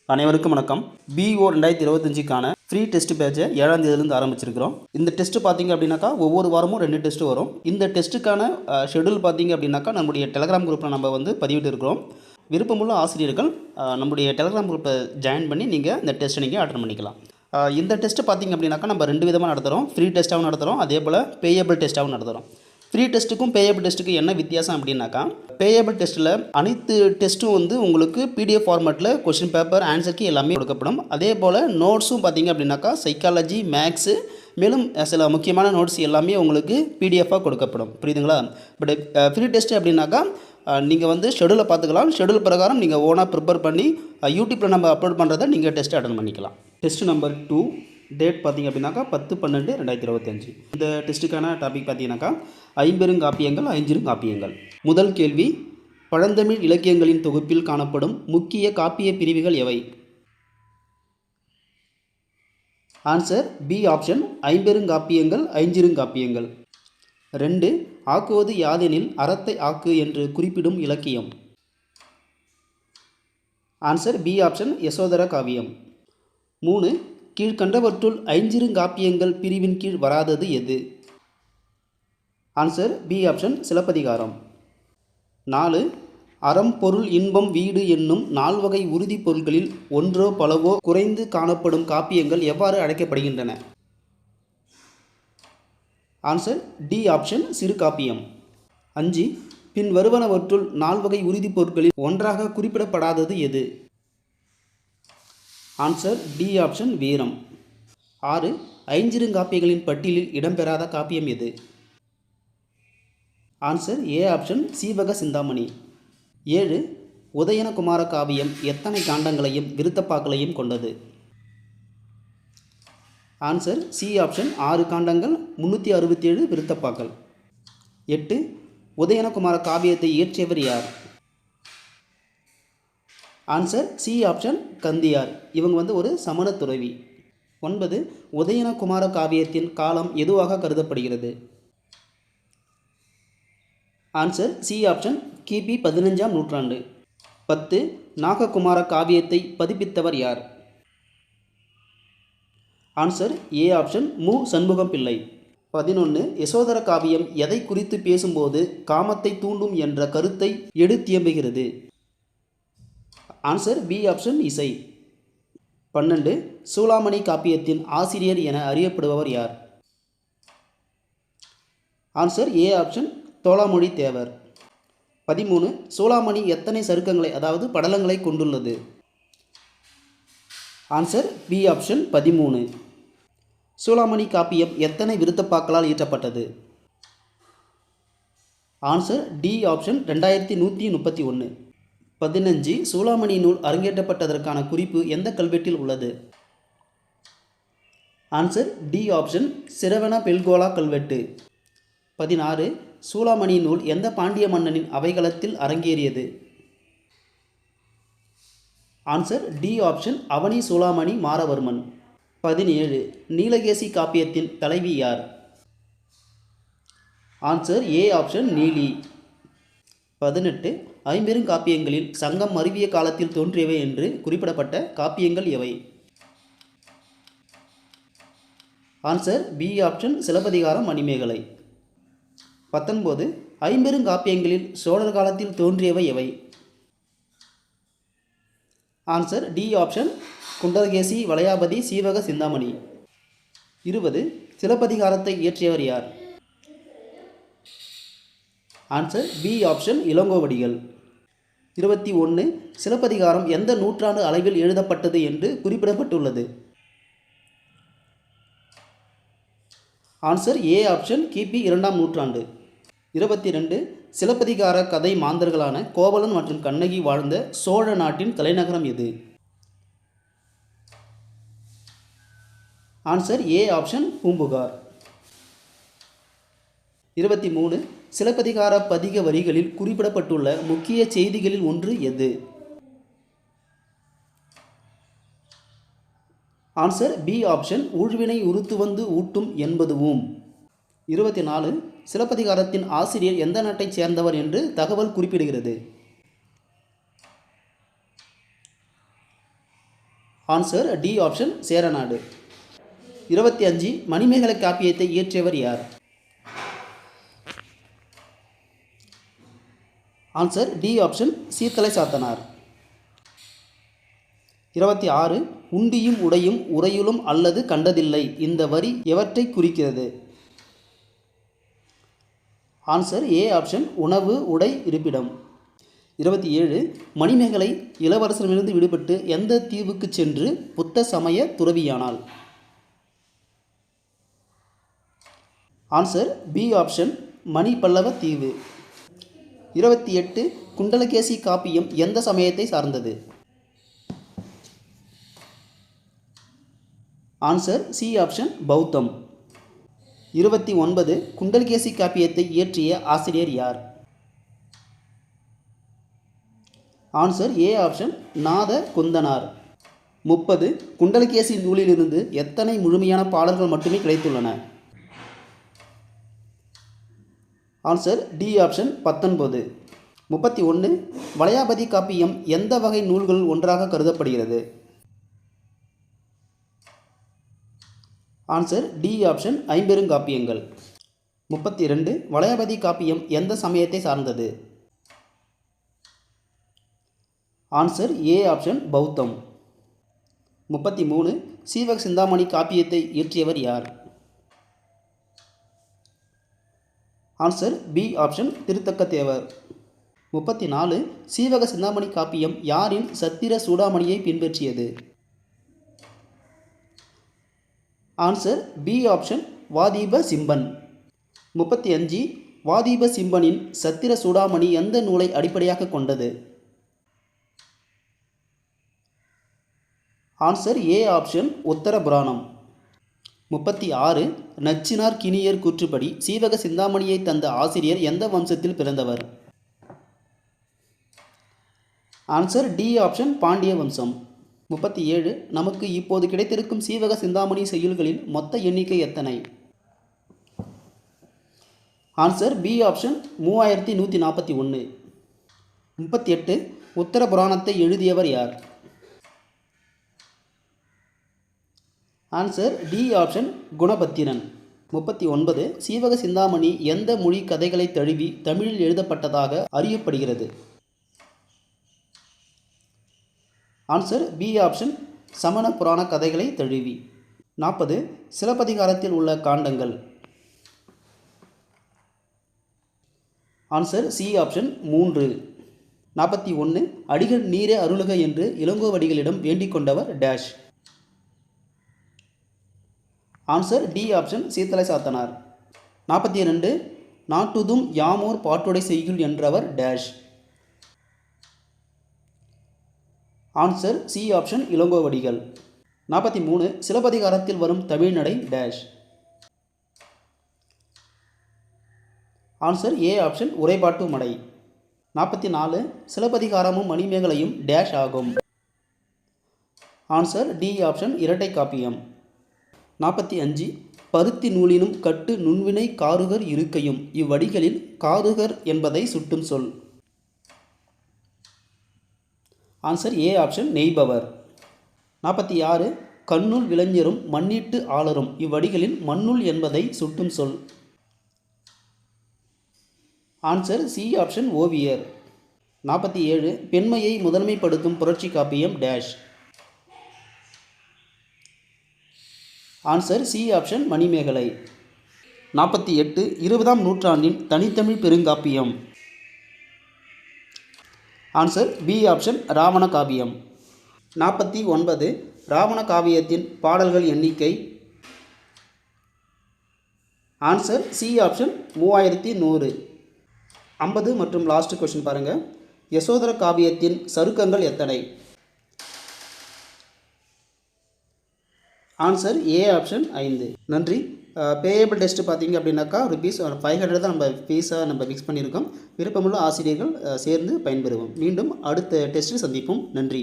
அனைவருக்கும் வணக்கம். BO 2025க்கான free test பேட்சை 7ஆம் தேதியிலிருந்து ஆரம்பிச்சிருக்கிறோம். இந்த டெஸ்ட் பார்த்தீங்க அப்படின்னாக்கா ஒவ்வொரு வாரமும் 2 டெஸ்ட் வரும். இந்த டெஸ்ட்டுக்கான ஷெடியூல் பார்த்தீங்க அப்படின்னாக்கா நம்முடைய டெலகிராம் குரூப்பில் நம்ம பதிவிட்டு இருக்கிறோம். விருப்பமுள்ள ஆசிரியர்கள் நம்முடைய டெலகிராம் குரூப்பை ஜாயின் பண்ணி நீங்கள் இந்த டெஸ்ட்டை நீங்கள் அட்டன் பண்ணிக்கலாம். இந்த டெஸ்ட்டு பார்த்தீங்க அப்படின்னாக்கா நம்ம 2 விதமாக நடத்துகிறோம். ஃப்ரீ டெஸ்ட்டாகவும் நடத்துகிறோம், அதே போல் பேயபிள் டெஸ்ட்டாகவும் நடத்துகிறோம். ஃப்ரீ டெஸ்ட்டுக்கும் பேயபிள் டெஸ்ட்டுக்கும் என்ன வித்தியாசம் அப்படின்னாக்கா, பேயபிள் டெஸ்ட்டில் அனைத்து டெஸ்ட்டும் உங்களுக்கு PDF ஃபார்மேட்டில் கொஸ்டின் பேப்பர், ஆன்சர் கீ எல்லாமே கொடுக்கப்படும். அதே போல் நோட்ஸும் பார்த்தீங்க அப்படின்னாக்கா சைக்காலஜி, மேக்ஸு, மேலும் சில முக்கியமான நோட்ஸ் எல்லாமே உங்களுக்கு PDFாக கொடுக்கப்படும். புரியுதுங்களா? பட் ஃப்ரீ டெஸ்ட் அப்படின்னாக்கா நீங்கள் ஷெடியூலை பார்த்துக்கலாம். ஷெடியூல் பிரகாரம் நீங்கள் ஓனாக ப்ரிப்பேர் பண்ணி யூடியூப்பில் நம்ம அப்லோட் பண்ணுறதை நீங்கள் டெஸ்ட் அட்டன் பண்ணிக்கலாம். டெஸ்ட் நம்பர் 2 டேட் பார்த்திங்க அப்படின்னாக்கா 10/12/2025. இந்த டெஸ்ட்டுக்கான டாபிக் பார்த்தீங்கன்னாக்கா ஐம்பெருங்காப்பியங்கள், ஐஞ்சிறுகாப்பியங்கள். முதல் கேள்வி, பழந்தமிழ் இலக்கியங்களின் தொகுப்பில் காணப்படும் முக்கிய காப்பிய பிரிவுகள் எவை? ஆன்சர் பி ஆப்ஷன், ஐம்பெருங்காப்பியங்கள், ஐஞ்சிறுகாப்பியங்கள். 2, ஆக்குவது யாதெனில் அறத்தை ஆக்கு என்று குறிப்பிடும் இலக்கியம்? ஆன்சர் பி ஆப்ஷன், யசோதர காவியம். 3, கீழ்கண்டவற்றுள் ஐஞ்சிறுகாப்பியங்கள் பிரிவின் கீழ் வராதது எது? Answer B option, Silappatikaram. 4, அறம், பொருள், இன்பம், வீடு என்னும் 4 வகை உறுதி பொருள்களில் ஒன்றோ பலவோ குறைந்து காணப்படும் காப்பியங்கள் எவ்வாறு அழைக்கப்படுகின்றன? ஆன்சர் டி ஆப்ஷன், சிறுகாப்பியம். 5, பின் வருவனவற்றுள் 4 வகை உறுதி பொருட்களில் ஒன்றாக குறிப்பிடப்படாதது எது? ஆன்சர் டி ஆப்ஷன், வீரம். 6, ஐஞ்சிறுகாப்பியங்களின் பட்டியலில் இடம்பெறாத காப்பியம் எது? Answer A option, Seevaka Chintamani. 7, உதயனகுமார காவியம் எத்தனை காண்டங்களையும் விருத்தப்பாக்களையும் கொண்டது? ஆன்சர் சி ஆப்ஷன், 6 காண்டங்கள், 367 விருத்தப்பாக்கள். 8, உதயனகுமார காவியத்தை இயற்றியவர் யார்? Answer C option, Kandhiyar. இவங்க ஒரு சமண துறவி. 9, உதயனகுமார காவியத்தின் காலம் எதுவாக கருதப்படுகிறது? ஆன்சர் சி ஆப்ஷன், கிபி 15ஆம் நூற்றாண்டு. 10, நாககுமார காவியத்தை பதிப்பித்தவர் யார்? ஆன்சர் ஏ ஆப்ஷன், மு சண்முகம் பிள்ளை. 11, யசோதர காவியம் எதை குறித்து பேசும்போது காமத்தை தூண்டும் என்ற கருத்தை எடுத்தியம்புகிறது? ஆன்சர் பி ஆப்ஷன், இசை. 12, சூளாமணி காப்பியத்தின் ஆசிரியர் என அறியப்படுபவர் யார்? ஆன்சர் ஏ ஆப்ஷன், தோளாமொழி தேவர். 13, சூளாமணி எத்தனை சருக்கங்களை அதாவது படலங்களை கொண்டுள்ளது? Answer B option, 13. சூளாமணி காப்பியம் எத்தனை விருத்தப்பாக்களால் இயற்றப்பட்டது? Answer D option, 2131. 15, சூளாமணி நூல் அரங்கேற்றப்பட்டதற்கான குறிப்பு எந்த கல்வெட்டில் உள்ளது? Answer D option, Shravana Belagola கல்வெட்டு. 16, சூளாமணி நூல் எந்த பாண்டிய மன்னனின் அவைகளத்தில் அரங்கேறியது? Answer D option, Avani Chulamani Maravarman. 17, Neelakesi காப்பியத்தின் தலைவி யார்? ஆன்சர் ஏ ஆப்ஷன், நீலி. 18, ஐம்பெருங்காப்பியங்களில் சங்கம் மருவிய காலத்தில் தோன்றியவை என்று குறிப்பிடப்பட்ட காப்பியங்கள் எவை? Answer B option, Silappatikaram, Manimekalai. 19, ஐம்பெருங்காப்பியங்களில் சோழர் காலத்தில் தோன்றியவை எவை? Answer D option, Kundalakesi, Valayapathi, Seevaka Chintamani. 20, சிலப்பதிகாரத்தை இயற்றியவர் யார்? Answer B option, Ilangovadigal. 21, Silappatikaram எந்த நூற்றாண்டு அளவில் எழுதப்பட்டது என்று குறிப்பிடப்பட்டுள்ளது? ஆன்சர் ஏ ஆப்ஷன், கிபி 2ஆம் நூற்றாண்டு. 22, சிலப்பதிகார கதை மாந்தர்களான கோவலன் மற்றும் கண்ணகி வாழ்ந்த சோழ நாட்டின் தலைநகரம் எது? Answer A option, Poompuhar. 23, சிலப்பதிகார பதிக வரிகளில் குறிப்பிடப்பட்டுள்ள முக்கிய செய்திகளில் ஒன்று எது? ஆன்சர் பி ஆப்ஷன், ஊழ்வினை உறுத்து வந்து ஊட்டும் என்பதுவும். 24, சிலப்பதிகாரத்தின் ஆசிரியர் எந்த நாட்டைச் சேர்ந்தவர் என்று தகவல் குறிப்பிடுகிறது? Answer D option Cheranadu. 25 Manimekalai காப்பியத்தை இயற்றியவர் யார்? Answer D option Seethalai Sathanar. 26 உண்டியும் உடையும் உறையுளும் அல்லது கண்டதில்லை இந்த வரி எவற்றை குறிக்கிறது? ஆன்சர் ஏ ஆப்ஷன் உணவு உடை இருப்பிடம். 27 மணிமேகலை இளவரசரிடமிருந்து விடுபட்டு எந்த தீவுக்கு சென்று புத்த சமய துறவியானாள்? ஆன்சர் பி ஆப்ஷன் மணிப்பல்லவ தீவு. 28 குண்டலகேசி காப்பியம் எந்த சமயத்தை சார்ந்தது? ஆன்சர் சி ஆப்ஷன் பௌத்தம். 29 குண்டலகேசி காப்பியத்தை இயற்றிய ஆசிரியர் யார்? ஆன்சர் ஏ ஆப்ஷன் நாத குந்தனார். 30 குண்டலகேசி நூலிலிருந்து எத்தனை முழுமையான பாடல்கள் மட்டுமே கிடைத்துள்ளன? Answer D option 19. 31 வளையாபதி காப்பியம் எந்த வகை நூல்கள் ஒன்றாக கருதப்படுகிறது? ஆன்சர் டி ஆப்ஷன் ஐம்பெருங்காப்பியங்கள். 32 வளையாபதி காப்பியம் எந்த சமயத்தை சார்ந்தது? ஆன்சர் ஏ ஆப்ஷன் பௌத்தம். 33 சீவக சிந்தாமணி காப்பியத்தை இயற்றியவர் யார்? Answer B option Thiruthakka Thevar. 34 Seevaka Chintamani காப்பியம் யாரின் சத்திர சூடாமணியை பின்பற்றியது? Answer B option Vadiba Simhan. 35 Vadiba சிம்பனின் சத்திர சூடாமணி எந்த நூலை அடிப்படையாக கொண்டது? ஆன்சர் ஏ ஆப்ஷன் உத்தர புராணம். 36 நச்சினார் கிணியர் கூற்றுப்படி சீவக சிந்தாமணியை தந்த ஆசிரியர் எந்த வம்சத்தில் பிறந்தவர்? ஆன்சர் டி ஆப்ஷன் பாண்டிய வம்சம். 37 நமக்கு இப்போது கிடைத்திருக்கும் சீவக சிந்தாமணி செய்யுள்களின் மொத்த எண்ணிக்கை எத்தனை? Answer B option 3141. 38 உத்தர புராணத்தை எழுதியவர் யார்? Answer D option Gunabhadran. 39 Seevaka Chintamani எந்த மொழி கதைகளை தழுவி தமிழில் எழுதப்பட்டதாக அறியப்படுகிறது? ஆன்சர் பி ஆப்ஷன் சமண புராண கதைகளை தழுவி. 40 சிலப்பதிகாரத்தில் உள்ள காண்டங்கள்? Answer C option 3. 41 அடிகள் நீரே அருளுக என்று இளங்கோவடிகளிடம் வேண்டிக் கொண்டவர் dash? Answer D option Seethalai Sathanar. 42 நாட்டுதும் யாமோர் பாட்டுடை செய்யுள் என்றவர் dash? Answer C option Ilangovadigal. 43 சிலப்பதிகாரத்தில் வரும் தமிழ்நடை டேஷ்? ஆன்சர் ஏ ஆப்ஷன் உரைபாட்டு மடை. 44 சிலப்பதிகாரமும் மணிமேகலையும் டேஷ் ஆகும்? ஆன்சர் டி ஆப்ஷன் இரட்டை காப்பியம். 45 பருத்தி நூலினும் கட்டு நுண்வினை காருகர் இருக்கையும் இவ்வடிகளில் காருகர் என்பதை சுட்டும் சொல்? Answer A option நெய்பவர். 46 கண்ணுள் விளைஞரும் மண்ணீட்டு ஆளரும் இவ்வடிகளில் மண்ணுள் என்பதை சுட்டும் சொல்? ஆன்சர் சி ஆப்ஷன் ஓவியர். 47 பெண்மையை முதன்மைப்படுத்தும் புரட்சி காப்பியம் dash? Answer C option Manimekalai. 48 20ஆம் நூற்றாண்டின் தனித்தமிழ் பெருங்காப்பியம்? Answer B option Ravana Kaviyam. 49 Ravana காவியத்தின் பாடல்கள் எண்ணிக்கை? Answer C option 3100. 50 மற்றும் லாஸ்ட் கொஸ்டின் பாருங்கள். யசோதர காவியத்தின் சருக்கங்கள் எத்தனை? Answer A option 5. நன்றி. பேயபிள் டெஸ்ட்டு பார்த்தீங்க அப்படின்னாக்கா ₹500 தான் நம்ம ஃபீஸாக நம்ம ஃபிக்ஸ் பண்ணியிருக்கோம். விருப்பமுள்ள ஆசிரியர்கள் சேர்ந்து பயன்பெறுவோம். மீண்டும் அடுத்த டெஸ்ட்டில் சந்திப்போம். நன்றி.